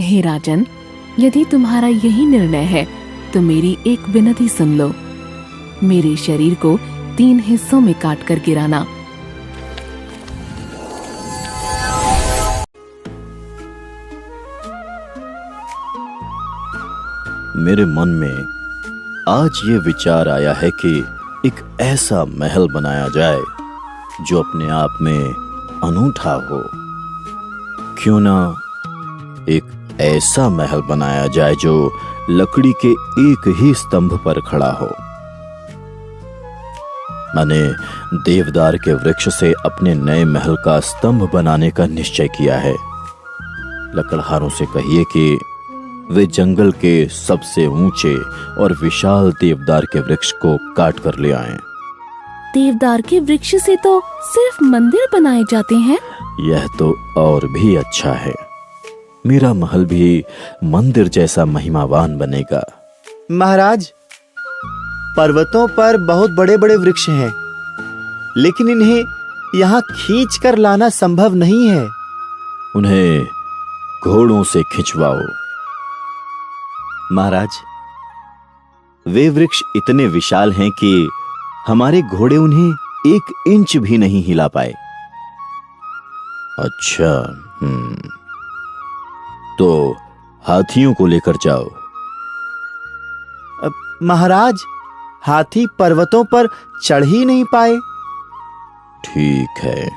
हे राजन, यदि तुम्हारा यही निर्णय है तो मेरी एक विनती सुन लो। मेरे शरीर को 3 हिस्सों में काटकर गिराना। मेरे मन में आज ये विचार आया है कि एक ऐसा महल बनाया जाए जो अपने आप में अनूठा हो। क्यों ना एक ऐसा महल बनाया जाए जो लकड़ी के एक ही स्तंभ पर खड़ा हो। मैंने देवदार के वृक्ष से अपने नए महल का स्तंभ बनाने का निश्चय किया है। लकड़हारों से कहिए कि वे जंगल के सबसे ऊंचे और विशाल देवदार के वृक्ष को काट कर ले आएं। देवदार के वृक्ष से तो सिर्फ मंदिर बनाए जाते हैं। यह तो और भी अच्छा है। मेरा महल भी मंदिर जैसा महिमावान बनेगा। महाराज, पर्वतों पर बहुत बड़े बड़े वृक्ष हैं, लेकिन इन्हें यहाँ खींच कर लाना संभव नहीं है। उन्हें घोड़ों से खिंचवाओ। महाराज, वे वृक्ष इतने विशाल हैं कि हमारे घोड़े उन्हें 1 इंच भी नहीं हिला पाए। अच्छा, तो हाथियों को लेकर जाओ। महाराज, हाथी पर्वतों पर चढ़ ही नहीं पाए। ठीक है,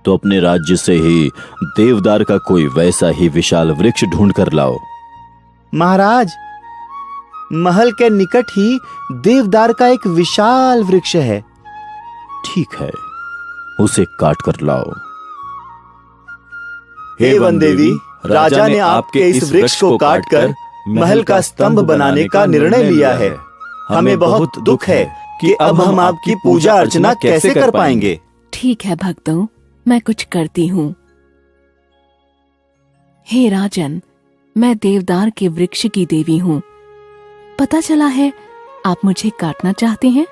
तो अपने राज्य से ही देवदार का कोई वैसा ही विशाल वृक्ष ढूंढ कर लाओ। महाराज, महल के निकट ही देवदार का एक विशाल वृक्ष है। ठीक है, उसे काट कर लाओ। हे वन देवी, राजा ने आपके इस वृक्ष को काटकर महल का स्तंभ बनाने का निर्णय लिया है। हमें बहुत दुख है कि अब हम आपकी पूजा अर्चना कैसे कर पाएंगे। ठीक है भक्तों, मैं कुछ करती हूँ। हे राजन, मैं देवदार के वृक्ष की देवी हूँ। पता चला है आप मुझे काटना चाहते हैं।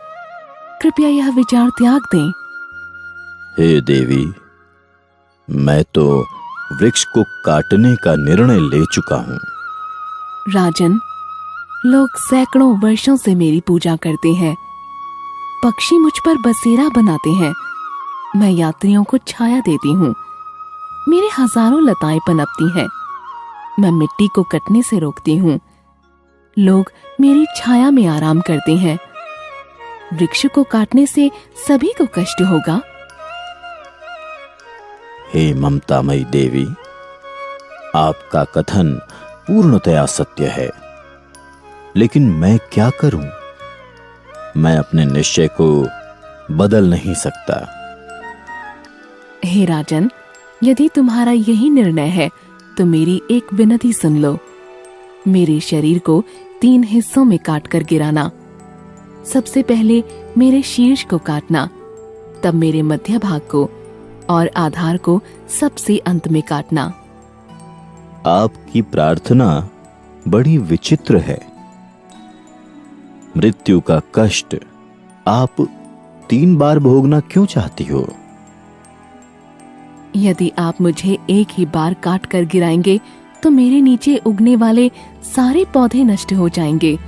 कृपया यह विचार त्याग दें। हे देवी, मैं तो वृक्ष को काटने का निर्णय ले चुका हूँ। राजन, लोग सैकड़ों वर्षों से मेरी पूजा करते हैं। पक्षी मुझ पर बसेरा बनाते हैं। मैं यात्रियों को छाया देती हूँ। मेरे हजारों लताएं पनपती हैं। मैं मिट्टी को कटने से रोकती हूँ। लोग मेरी छाया में आराम करते हैं। वृक्ष को काटने से सभी को कष्ट होगा। हे ममतामयी देवी, आपका कथन पूर्णतया सत्य है, लेकिन मैं क्या करूं? मैं अपने निश्चय को बदल नहीं सकता। हे राजन, यदि तुम्हारा यही निर्णय है तो मेरी एक विनती सुन लो। मेरे शरीर को 3 हिस्सों में काटकर गिराना। सबसे पहले मेरे शीर्ष को काटना, तब मेरे मध्य भाग को और आधार को सबसे अंत में काटना। आपकी प्रार्थना बड़ी विचित्र है। मृत्यु का कष्ट आप 3 बार भोगना क्यों चाहती हो? यदि आप मुझे एक ही बार काट कर गिराएंगे तो मेरे नीचे उगने वाले सारे पौधे नष्ट हो जाएंगे।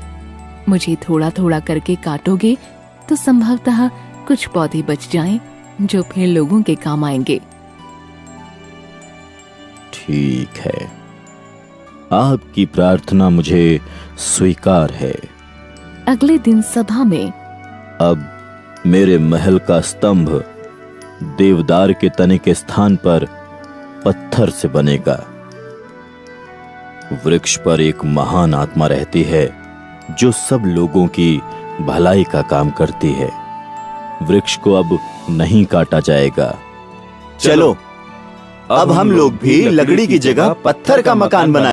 मुझे थोड़ा थोड़ा करके काटोगे तो संभवतः कुछ पौधे बच जाएं, जो फिर लोगों के काम आएंगे। ठीक है, आपकी प्रार्थना मुझे स्वीकार है। अगले दिन सभा में अब मेरे महल का स्तंभ देवदार के तने के स्थान पर पत्थर से बनेगा। वृक्ष पर एक महान आत्मा रहती है जो सब लोगों की भलाई का काम करती है। वृक्ष को अब नहीं काटा जाएगा। चलो, अब हम लोग भी लकड़ी की जगह पत्थर का मकान बनाएं।